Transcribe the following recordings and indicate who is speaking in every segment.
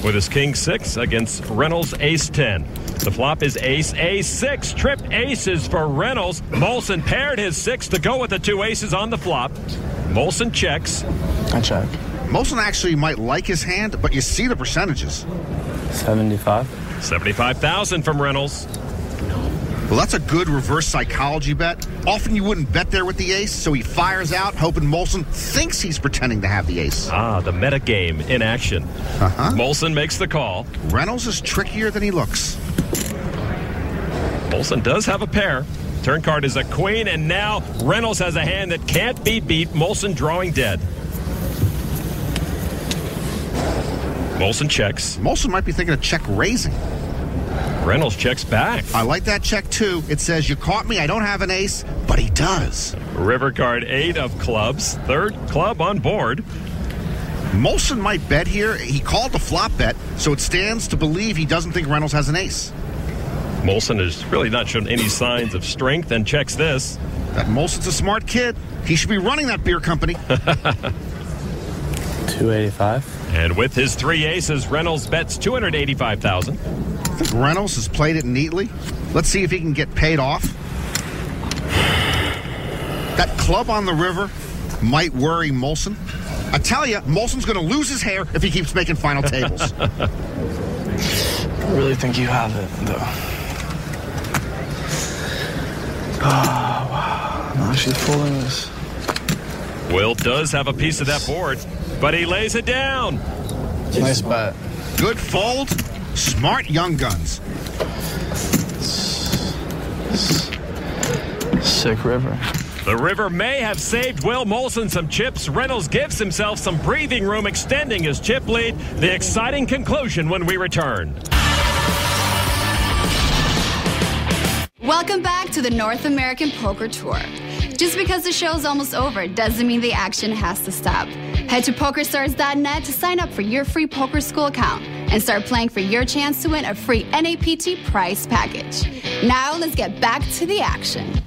Speaker 1: with his king 6 against Reynolds ace 10. The flop is ace a6. Trip aces for Reynolds. Molson paired his 6 to go with the 2 aces on the flop. Molson checks.
Speaker 2: I check.
Speaker 3: Molson actually might like his hand, but you see the percentages.
Speaker 2: 75.
Speaker 1: 75,000 from Reynolds.
Speaker 3: Well, that's a good reverse psychology bet. Often you wouldn't bet there with the ace, so he fires out, hoping Molson thinks he's pretending to have the ace.
Speaker 1: Ah, the meta game in action. Molson makes the call.
Speaker 3: Reynolds is trickier than he looks.
Speaker 1: Molson does have a pair. Turn card is a queen, and now Reynolds has a hand that can't be beat. Molson drawing dead. Molson checks.
Speaker 3: Molson might be thinking of check raising.
Speaker 1: Reynolds checks back.
Speaker 3: I like that check, too. It says, you caught me, I don't have an ace, but he does.
Speaker 1: River card 8 of clubs. Third club on board.
Speaker 3: Molson might bet here. He called the flop bet, so it stands to believe he doesn't think Reynolds has an ace.
Speaker 1: Molson has really not shown any signs of strength and checks this.
Speaker 3: That Molson's a smart kid. He should be running that beer company.
Speaker 2: 285.
Speaker 1: And with his 3 aces, Reynolds bets 285,000.
Speaker 3: I think Reynolds has played it neatly. Let's see if he can get paid off. That club on the river might worry Molson. I tell you, Molson's going to lose his hair if he keeps making final tables.
Speaker 2: I really think you have it, though. Oh, wow. I'm actually pulling this.
Speaker 1: Will does have a piece of that board, but he lays it down.
Speaker 2: Nice bet.
Speaker 3: Good fold. Smart young guns.
Speaker 2: Sick river.
Speaker 1: The river may have saved Will Molson some chips. Reynolds gives himself some breathing room, extending his chip lead. The exciting conclusion when we return.
Speaker 4: Welcome back to the North American Poker Tour. Just because the show's almost over doesn't mean the action has to stop. Head to Pokerstars.net to sign up for your free poker school account and start playing for your chance to win a free NAPT prize package. Now let's get back to the action.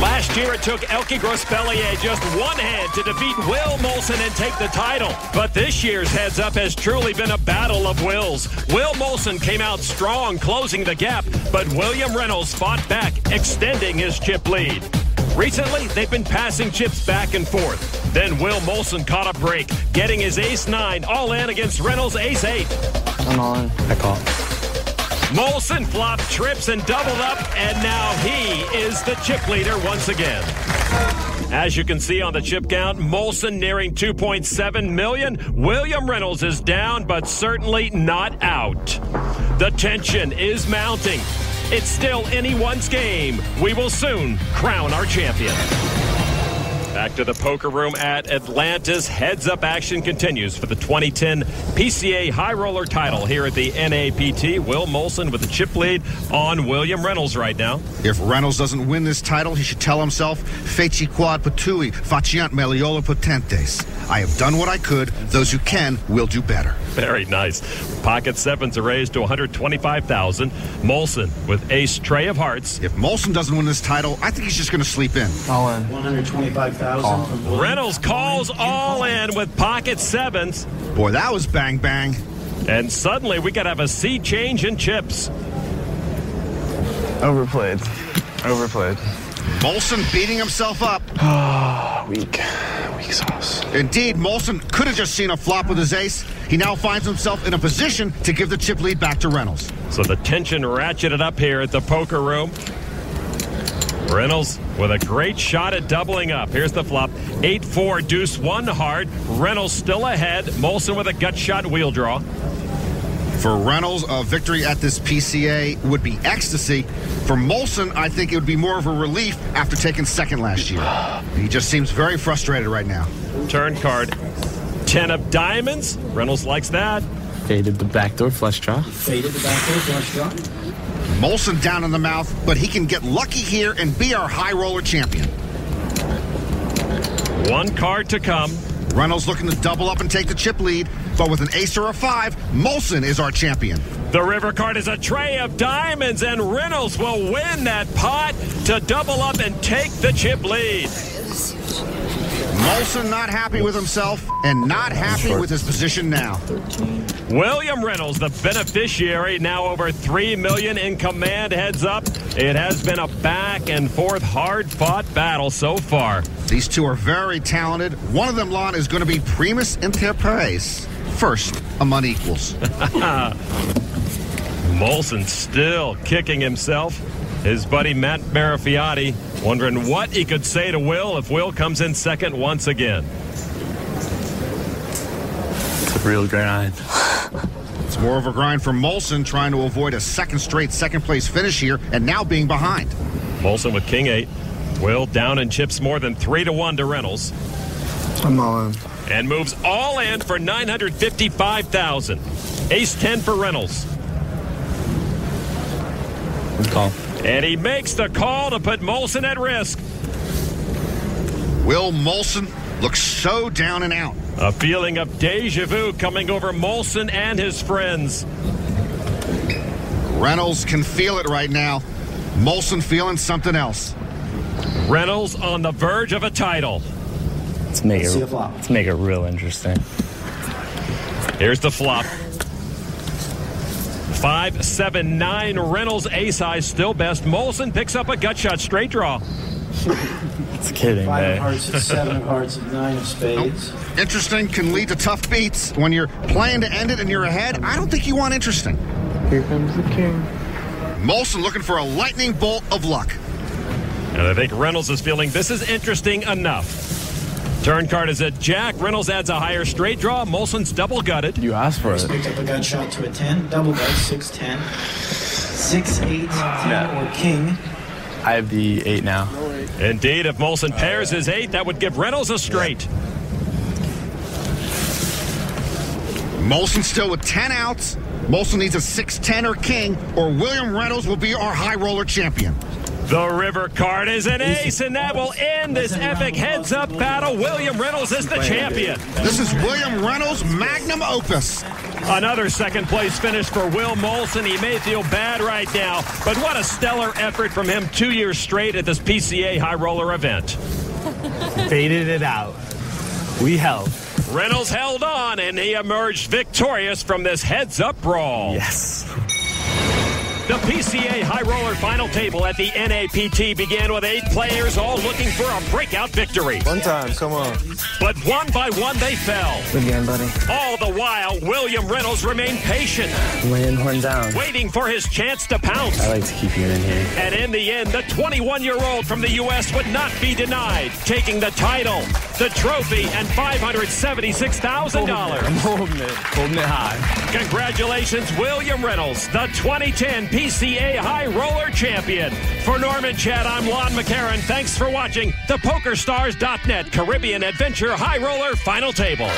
Speaker 1: Last year, it took Elke Grospellier just one hand to defeat Will Molson and take the title. But this year's Heads Up has truly been a battle of wills. Will Molson came out strong, closing the gap, but William Reynolds fought back, extending his chip lead. Recently, they've been passing chips back and forth. Then Will Molson caught a break, getting his ace-9 all in against Reynolds' ace-8.
Speaker 2: I'm all in. I call.
Speaker 1: Molson flopped, trips, and doubled up, and now he is the chip leader once again. As you can see on the chip count, Molson nearing 2.7 million. William Reynolds is down, but certainly not out. The tension is mounting. It's still anyone's game. We will soon crown our champion. Back to the poker room at Atlantis. Heads Up action continues for the 2010 PCA High Roller title here at the NAPT. Will Molson with the chip lead on William Reynolds right now.
Speaker 3: If Reynolds doesn't win this title, he should tell himself, Feci quad patui, faciant meliora potentes. I have done what I could. Those who can will do better.
Speaker 1: Very nice. Pocket sevens are raised to 125,000. Molson with ace tray of hearts.
Speaker 3: If Molson doesn't win this title, I think he's just going to sleep in.
Speaker 2: All in.
Speaker 5: 125,000.
Speaker 1: Reynolds calls all in with pocket sevens.
Speaker 3: Boy, that was bang bang.
Speaker 1: And suddenly we got to have a sea change in chips.
Speaker 2: Overplayed.
Speaker 3: Molson beating himself up.
Speaker 2: Weak sauce.
Speaker 3: Indeed, Molson could have just seen a flop with his ace. He now finds himself in a position to give the chip lead back to Reynolds.
Speaker 1: So the tension ratcheted up here at the poker room. Reynolds with a great shot at doubling up. Here's the flop. 8-4, deuce, 1 hard. Reynolds still ahead. Molson with a gut shot wheel draw.
Speaker 3: For Reynolds, a victory at this PCA would be ecstasy. For Molson, I think it would be more of a relief after taking second last year. He just seems very frustrated right now.
Speaker 1: Turn card, 10 of diamonds. Reynolds likes that.
Speaker 2: Faded the backdoor flush draw.
Speaker 3: Molson down in the mouth, but he can get lucky here and be our high roller champion.
Speaker 1: 1 card to come.
Speaker 3: Reynolds looking to double up and take the chip lead, but with an ace or a 5, Molson is our champion.
Speaker 1: The river card is a tray of diamonds, and Reynolds will win that pot to double up and take the chip lead.
Speaker 3: Molson not happy with himself and not happy with his position now.
Speaker 1: William Reynolds, the beneficiary, now over $3 million in command. Heads up. It has been a back-and-forth, hard-fought battle so far.
Speaker 3: These two are very talented. One of them, Lon, is going to be primus inter pares. First among equals.
Speaker 1: Molson still kicking himself. His buddy Matt Marafiati wondering what he could say to Will if Will comes in second once again.
Speaker 2: It's a real grind.
Speaker 3: It's more of a grind for Molson, trying to avoid a second straight second-place finish here and now being behind.
Speaker 1: Molson with King 8. Will down and chips more than 3-1 to Reynolds.
Speaker 2: I'm all in.
Speaker 1: And moves all in for $955,000. Ace 10 for Reynolds.
Speaker 2: Good call.
Speaker 1: And he makes the call to put Molson at risk.
Speaker 3: Will Molson looks so down and out.
Speaker 1: A feeling of deja vu coming over Molson and his friends.
Speaker 3: Reynolds can feel it right now. Molson feeling something else.
Speaker 1: Reynolds on the verge of a title.
Speaker 5: Let's make it real interesting.
Speaker 1: Here's the flop. 5-7-9. Reynolds ace high, still best. Molson picks up a gut shot straight draw.
Speaker 5: It's kidding,
Speaker 6: 5
Speaker 5: man.
Speaker 6: of hearts, 7 of hearts, 9 of spades.
Speaker 3: Interesting can lead to tough beats. When you're playing to end it and you're ahead, I don't think you want interesting.
Speaker 2: Here comes the king.
Speaker 3: Molson looking for a lightning bolt of luck.
Speaker 1: And I think Reynolds is feeling this is interesting enough. Turn card is a jack. Reynolds adds a higher straight draw. Molson's double gutted.
Speaker 2: You asked for it.
Speaker 6: Picked up a gut shot to a 10. Double gut, 6-10. 6-8, 10, or king.
Speaker 2: I have the 8 now.
Speaker 1: Indeed, if Molson pairs his 8, that would give Reynolds a straight.
Speaker 3: Molson still with 10 outs. Molson needs a 6-10 or king, or William Reynolds will be our high roller champion.
Speaker 1: The river card is an ace, and that will end this epic heads-up battle. William Reynolds is the champion.
Speaker 3: This is William Reynolds' magnum opus.
Speaker 1: Another second-place finish for Will Molson. He may feel bad right now, but what a stellar effort from him 2 years straight at this PCA high roller event.
Speaker 5: Faded it out. We held.
Speaker 1: Reynolds held on, and he emerged victorious from this heads-up brawl.
Speaker 5: Yes.
Speaker 1: The PCA High Roller Final Table at the NAPT began with 8 players all looking for a breakout victory.
Speaker 2: One time, come on.
Speaker 1: But one by one they fell.
Speaker 5: Good game, buddy.
Speaker 1: All the while, William Reynolds remained patient,
Speaker 5: Laying horn down.
Speaker 1: waiting for his chance to pounce.
Speaker 5: I like to keep you in here.
Speaker 1: And in the end, the 21-year-old from the U.S. would not be denied, taking the title, the trophy, and $576,000.
Speaker 2: I'm holding it high.
Speaker 1: Congratulations, William Reynolds, the 2010 PCA High Roller Champion. For Norman Chad, I'm Lon McEachern. Thanks for watching the Pokerstars.net Caribbean Adventure High Roller Final Table.